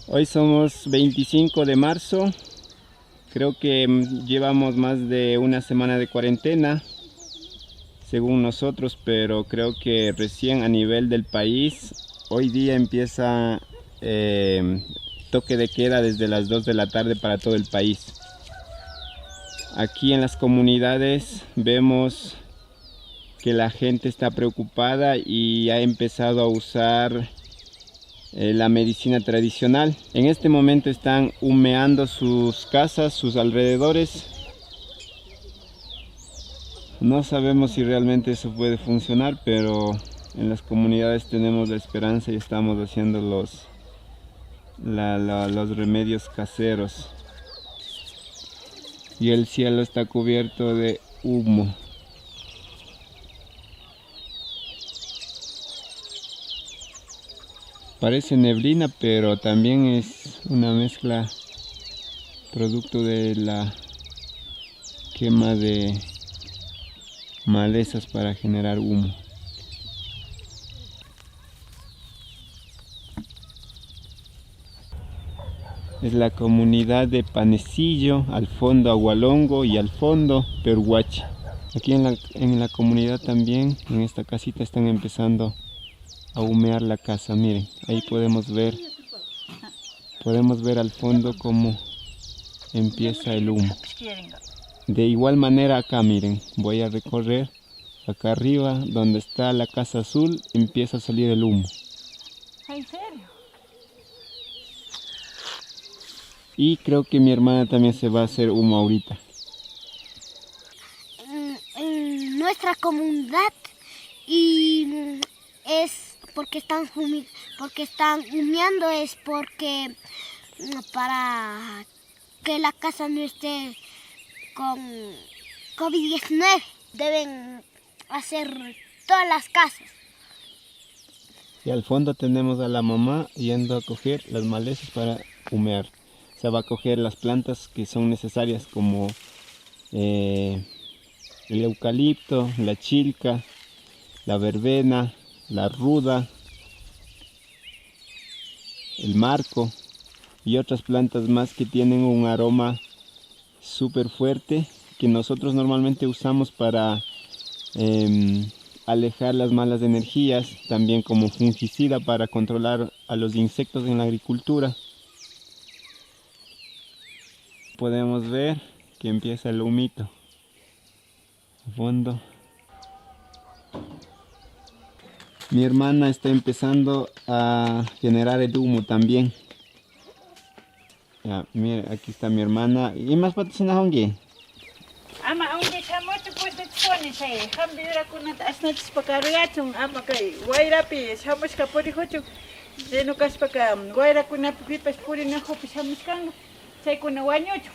Hoy somos 25 de marzo. Creo que llevamos más de una semana de cuarentena, según nosotros, pero creo que recién a nivel del país, hoy día empieza toque de queda desde las 2 de la tarde para todo el país. Aquí en las comunidades vemos que la gente está preocupada y ha empezado a usar la medicina tradicional. En este momento están humeando sus casas, sus alrededores. No sabemos si realmente eso puede funcionar, pero en las comunidades tenemos la esperanza y estamos haciendo los remedios caseros. Y el cielo está cubierto de humo. Parece neblina, pero también es una mezcla producto de la quema de malezas para generar humo. Es la comunidad de Panecillo, al fondo Agualongo y al fondo Peruache. Aquí en la comunidad también, en esta casita, están empezando a humear la casa. Miren, ahí podemos ver al fondo cómo empieza el humo. De igual manera acá, miren, voy a recorrer acá arriba donde está la casa azul, empieza a salir el humo. ¿En serio? Y creo que mi hermana también se va a hacer humo ahorita. En nuestra comunidad y es porque están humeando, es porque para que la casa no esté con COVID-19 deben hacer todas las casas. Y al fondo tenemos a la mamá yendo a coger las malezas para humear. Se va a coger las plantas que son necesarias como el eucalipto, la chilca, la verbena, la ruda, el marco y otras plantas más que tienen un aroma súper fuerte que nosotros normalmente usamos para alejar las malas energías, también como fungicida para controlar a los insectos en la agricultura. Podemos ver que empieza el humito a fondo. Mi hermana está empezando a generar el humo también. Ya, mire, aquí está mi hermana. ¿Y más patas en hongue? Ama aunque chamote pues te pones ahí, jambidra con asnatis pacarriachun, ama kay guairapi, chamos kapuri hochu, de no cas paca guaira con apipas puri no hopi chamos canga, chay con guañocho.